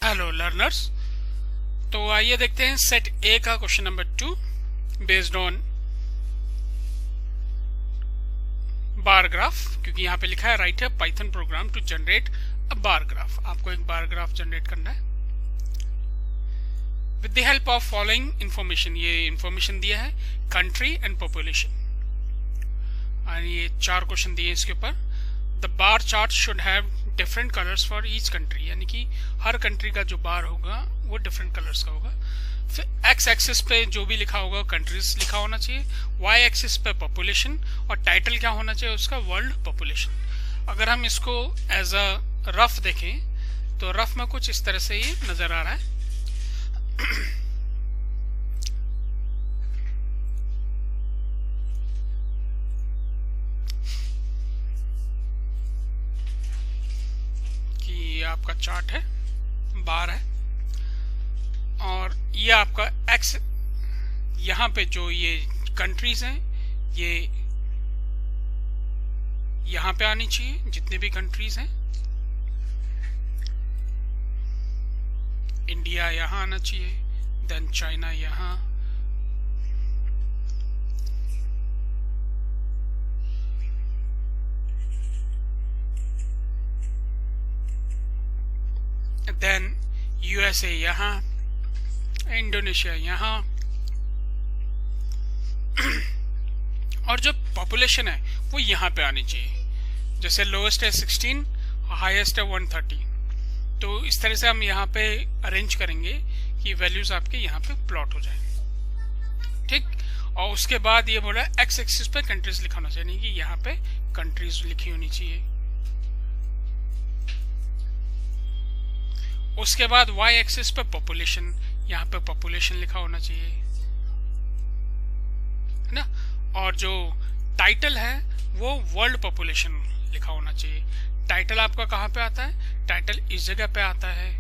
Hello learners. तो आइए देखते हैं सेट ए का question number 2 based on bar graph, क्योंकि यहाँ पे लिखा है राइट है Python program to generate a bar graph. आपको एक बार ग्राफ जनरेट करना है with the help of following information. ये इंफॉर्मेशन दिया है कंट्री एंड पॉपुलेशन, और ये 4 क्वेश्चन दिए इसके ऊपर। The bar chart should have different colours for each country, यानी कि हर कंट्री का जो बार होगा वो डिफरेंट कलर्स का होगा। फिर एक्स एक्सिस पे जो भी लिखा होगा कंट्रीज लिखा होना चाहिए, वाई एक्सिस पे पॉपुलेशन, और टाइटल क्या होना चाहिए उसका, वर्ल्ड पॉपुलेशन। अगर हम इसको एज अ रफ देखें तो रफ में कुछ इस तरह से ये नजर आ रहा है। ये आपका चार्ट है, बार है, और ये आपका एक्स, यहाँ पे जो ये कंट्रीज हैं ये यहाँ पे आनी चाहिए, जितने भी कंट्रीज हैं। इंडिया यहाँ आना चाहिए, देन चाइना यहाँ, देन यूएसए यहाँ, इंडोनेशिया यहाँ, और जो पॉपुलेशन है वो यहाँ पे आनी चाहिए। जैसे लोएस्ट है 16, हाईएस्ट है 130। तो इस तरह से हम यहाँ पे अरेंज करेंगे कि वैल्यूज आपके यहाँ पे प्लॉट हो जाए, ठीक। और उसके बाद ये बोला एक्स एक्सिस पे कंट्रीज लिखा होना चाहिए, कि यहाँ पे कंट्रीज लिखी होनी चाहिए। उसके बाद वाई एक्सिस पे पॉपुलेशन, यहाँ पे पॉपुलेशन लिखा होना चाहिए, है ना। और जो टाइटल है वो वर्ल्ड पॉपुलेशन लिखा होना चाहिए। टाइटल आपका कहाँ पे आता है, टाइटल इस जगह पे आता है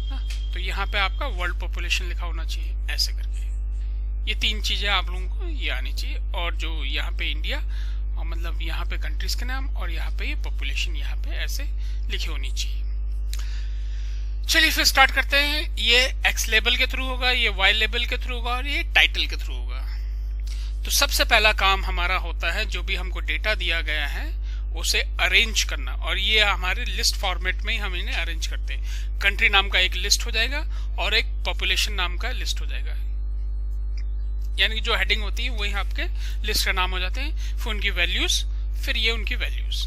ना? तो यहाँ पे आपका वर्ल्ड पॉपुलेशन लिखा होना चाहिए, ऐसे करके। ये 3 चीजें आप लोगों को ये आनी चाहिए। और जो यहाँ पे इंडिया, और मतलब यहाँ पे कंट्रीज के नाम, और यहाँ पे ये पॉपुलेशन यहाँ पे ऐसे लिखी होनी चाहिए। चलिए फिर स्टार्ट करते हैं। ये एक्स लेबल के थ्रू होगा, ये वाई लेबल के थ्रू होगा, और ये टाइटल के थ्रू होगा। तो सबसे पहला काम हमारा होता है, जो भी हमको डेटा दिया गया है उसे अरेंज करना, और ये हमारे लिस्ट फॉर्मेट में ही हम इन्हें अरेंज करते हैं। कंट्री नाम का एक लिस्ट हो जाएगा और एक पॉपुलेशन नाम का लिस्ट हो जाएगा, यानी कि जो हेडिंग होती है वही आपके लिस्ट का नाम हो जाते हैं। फिर उनकी वैल्यूज, फिर ये उनकी वैल्यूज।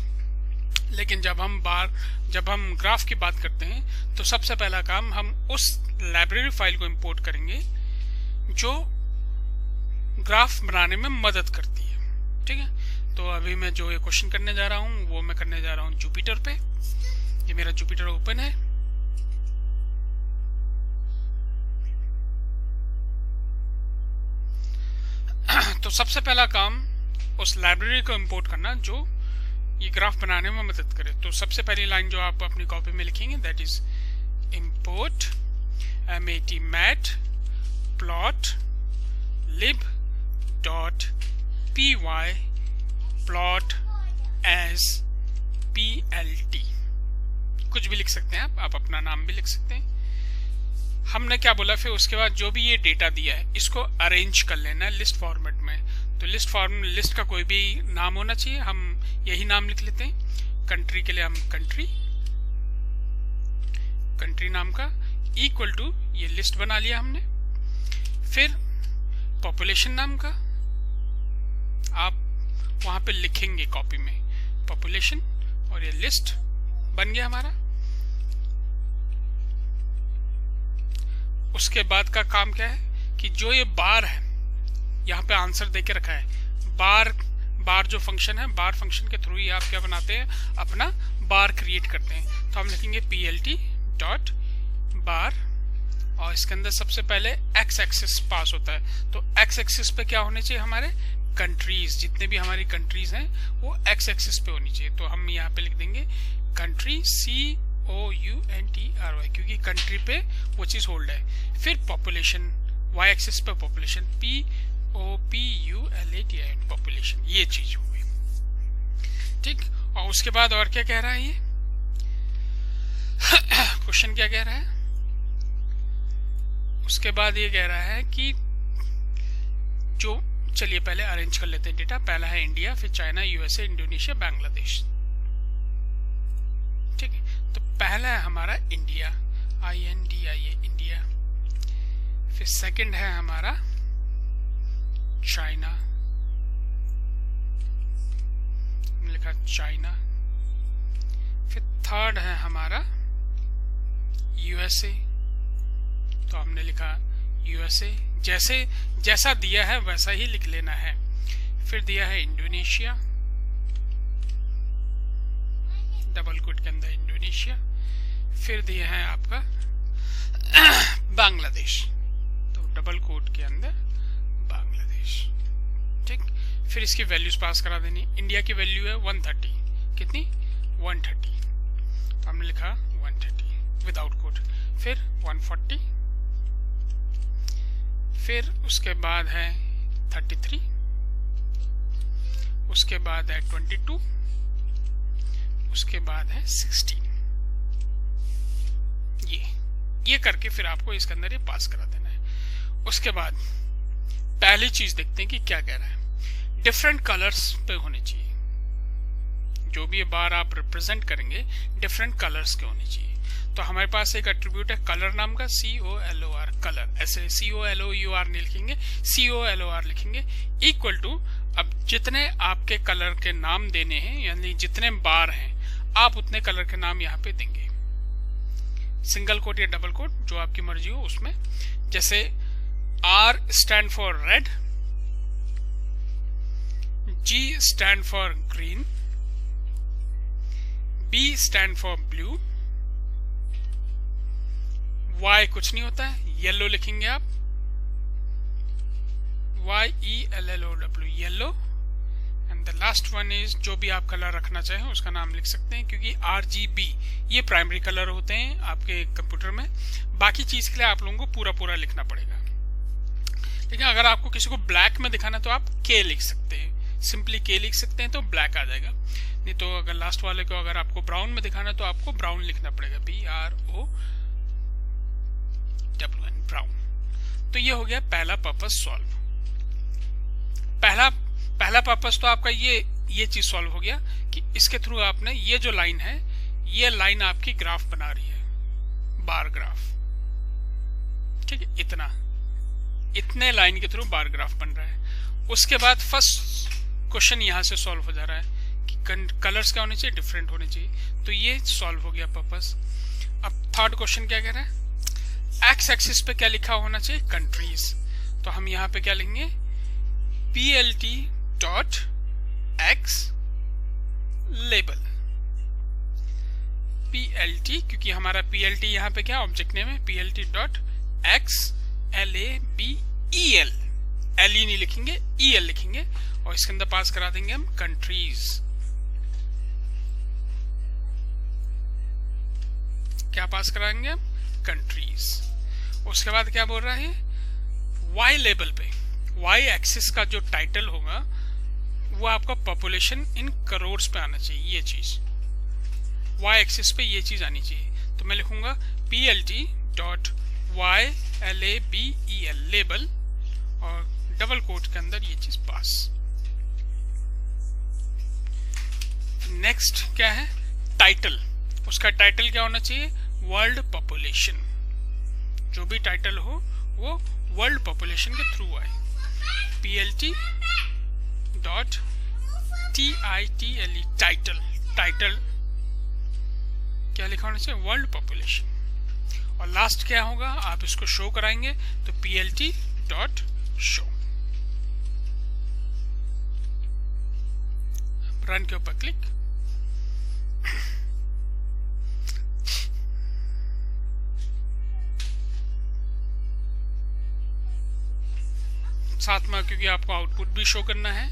लेकिन जब हम ग्राफ की बात करते हैं तो सबसे पहला काम हम उस लाइब्रेरी फाइल को इंपोर्ट करेंगे जो ग्राफ बनाने में मदद करती है, ठीक है। तो अभी मैं जो ये क्वेश्चन करने जा रहा हूँ वो मैं करने जा रहा हूँ जुपिटर पे। ये मेरा जुपिटर ओपन है। तो सबसे पहला काम उस लाइब्रेरी को इंपोर्ट करना जो ये ग्राफ बनाने में मदद करे। तो सबसे पहली लाइन जो आप अपनी कॉपी में लिखेंगे, that is import mat plot lib dot py plot as plt। कुछ भी लिख सकते हैं आप अपना नाम भी लिख सकते हैं। हमने क्या बोला, फिर उसके बाद जो भी ये डेटा दिया है इसको अरेंज कर लेना है लिस्ट फॉर्मेट में। तो लिस्ट का कोई भी नाम होना चाहिए, हम यही नाम लिख लेते हैं। कंट्री के लिए हम कंट्री नाम का इक्वल टू, ये लिस्ट बना लिया हमने। फिर पॉपुलेशन नाम का आप वहां पे लिखेंगे कॉपी में पॉपुलेशन, और ये लिस्ट बन गया हमारा। उसके बाद का काम क्या है कि जो ये बार है, यहाँ पे आंसर देके रखा है, बार जो फंक्शन है, बार फंक्शन के थ्रू ही आप क्या बनाते हैं, अपना बार क्रिएट करते हैं। तो हम लिखेंगे plt डॉट बार, और इसके अंदर सबसे पहले एक्स एक्सिस पास होता है। तो एक्स एक्सिस पे क्या होने चाहिए, हमारे कंट्रीज, जितने भी हमारी कंट्रीज हैं वो एक्स एक्सिस पे होनी चाहिए। तो हम यहाँ पे लिख देंगे कंट्री COUNTRY, क्योंकि कंट्री पे वो चीज होल्ड है। फिर पॉपुलेशन, वाई एक्सिस पे पॉपुलेशन POPULATI, पॉपुलेशन, ये चीज हो गई, ठीक। और उसके बाद और क्या कह रहा है ये, क्वेश्चन क्या कह रहा है, उसके बाद ये कह रहा है कि जो, चलिए पहले अरेंज कर लेते हैं डेटा। पहला है इंडिया, फिर चाइना, यूएसए, इंडोनेशिया, बांग्लादेश। ठीक है, तो पहला है हमारा इंडिया, INDIA, इंडिया। फिर सेकंड है हमारा चाइना, लिखा चाइना। फिर थर्ड है हमारा यूएसए, तो हमने लिखा यूएसए, जैसा दिया है वैसा ही लिख लेना है। फिर दिया है इंडोनेशिया, डबल कोट के अंदर इंडोनेशिया। फिर दिया है आपका बांग्लादेश, तो डबल कोट के अंदर बांग्लादेश। ठीक, फिर इसकी वैल्यूज पास करा देनी। इंडिया की वैल्यू है 130, कितनी 130, तो हमने लिखा 130 विदाउट कोट। फिर 140, फिर उसके बाद है 33, उसके बाद है 22, उसके बाद है 16। ये करके फिर आपको इसके अंदर ये पास करा देना है। उसके बाद पहली चीज देखते हैं कि क्या कह रहा है, डिफरेंट कलर्स पे होने चाहिए। जो भी ये बार आप रिप्रेजेंट करेंगे डिफरेंट कलर्स के होने चाहिए। तो हमारे पास एक एट्रीब्यूट है कलर नाम का, COLOR, कलर। ऐसे COLOUR नहीं लिखेंगे, COLOR लिखेंगे। इक्वल टू, अब जितने आपके कलर के नाम देने हैं, यानी जितने बार हैं आप उतने कलर के नाम यहाँ पे देंगे, सिंगल कोट या डबल कोट, जो आपकी मर्जी हो उसमें। जैसे R stand for red, G stand for green, B stand for blue, Y कुछ नहीं होता है, येलो लिखेंगे आप, YELLOW, yellow. And the last one is, जो भी आप कलर रखना चाहें उसका नाम लिख सकते हैं, क्योंकि RGB ये प्राइमरी कलर होते हैं आपके कंप्यूटर में। बाकी चीज के लिए आप लोगों को पूरा लिखना पड़ेगा। लेकिन अगर आपको किसी को ब्लैक में दिखाना है तो आप K लिख सकते हैं, सिंपली K लिख सकते हैं तो ब्लैक आ जाएगा। नहीं तो अगर लास्ट वाले को अगर आपको ब्राउन में दिखाना है तो आपको ब्राउन लिखना पड़ेगा, BROWN, ब्राउन। तो ये हो गया पहला पर्पस सॉल्व। पहला पर्पस तो आपका ये चीज सॉल्व हो गया कि इसके थ्रू आपने ये जो लाइन है, ये लाइन आपकी ग्राफ बना रही है, बार ग्राफ। ठीक है, इतने लाइन के थ्रू बार ग्राफ बन रहा है। उसके बाद फर्स्ट क्वेश्चन यहां से सॉल्व हो जा रहा है कि कलर्स क्या होने चाहिए, डिफरेंट होने चाहिए। तो ये सॉल्व हो गया पर्पस। अब थर्ड क्वेश्चन क्या कह रहा है, एक्स एक्सिस पे क्या लिखा होना चाहिए, कंट्रीज। तो हम यहाँ पे क्या लिखेंगे, PLT dot x label, PLT, क्योंकि हमारा PLT यहाँ पे क्या ऑब्जेक्ट नेम है, PLT dot x LABEL, LE नहीं लिखेंगे, EL लिखेंगे, और इसके अंदर पास करा देंगे हम कंट्रीज। क्या पास कराएंगे हम, कंट्रीज। उसके बाद क्या बोल रहा है, Y लेवल पे, Y एक्सिस का जो टाइटल होगा वो आपका पॉपुलेशन इन करोड़ पे आना चाहिए। ये चीज Y एक्सिस पे ये चीज आनी चाहिए। तो मैं लिखूंगा PLT डॉट YLABEL लेबल, और डबल कोट के अंदर ये चीज पास। नेक्स्ट क्या है, टाइटल। उसका टाइटल क्या होना चाहिए, वर्ल्ड पॉपुलेशन। जो भी टाइटल हो वो वर्ल्ड पॉपुलेशन के थ्रू आए। PLT डॉट TITLE, टाइटल क्या लिखा होना चाहिए, वर्ल्ड पॉपुलेशन। और लास्ट क्या होगा, आप इसको शो कराएंगे तो PLT डॉट शो। रन के ऊपर क्लिक। साथ में क्योंकि आपको आउटपुट भी शो करना है,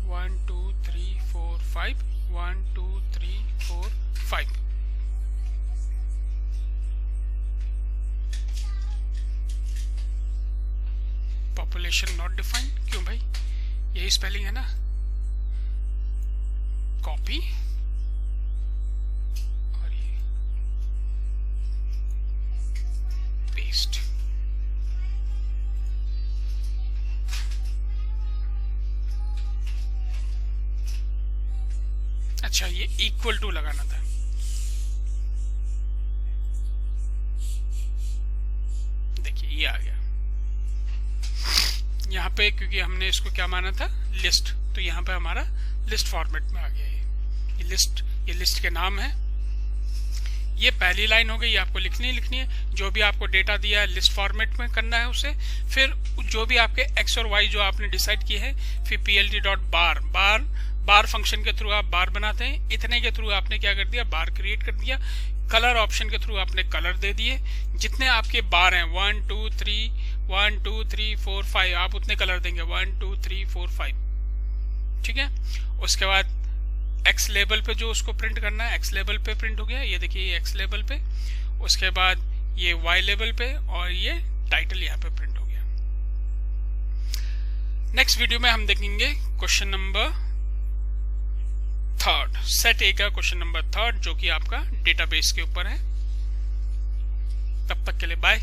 one two three four five, 1 2 3 4 5। Population not defined, क्यों भाई, यही स्पेलिंग है ना। कॉपी और ये पेस्ट। अच्छा, ये इक्वल टू लगाना था। देखिए ये आ गया यहाँ पे, क्योंकि हमने इसको क्या माना था, लिस्ट, तो यहाँ पे हमारा लिस्ट फॉर्मेट में आ गया। ये लिस्ट के नाम है। ये पहली लाइन हो गई, ये आपको लिखनी है। जो भी आपको डेटा दिया है लिस्ट फॉर्मेट में करना है उसे। फिर जो भी आपके एक्स और वाई जो आपने डिसाइड किए हैं, फिर plt.bar बार फंक्शन के थ्रू आप बार बनाते हैं। इतने के थ्रू आपने क्या कर दिया, बार क्रिएट कर दिया। कलर ऑप्शन के थ्रू आपने कलर दे दिए। जितने आपके बार हैं 1 2 3 4 5, आप उतने कलर देंगे 1 2 3 4 5, ठीक है। उसके बाद एक्स लेबल पे जो उसको प्रिंट करना है, एक्स लेबल पे प्रिंट हो गया, ये देखिए ये एक्स लेबल पे। उसके बाद ये वाई लेबल पे, और ये टाइटल यहाँ पे प्रिंट हो गया। नेक्स्ट वीडियो में हम देखेंगे क्वेश्चन नंबर 3, सेट ए का क्वेश्चन नंबर 3, जो कि आपका डेटाबेस के ऊपर है। तब तक के लिए बाय।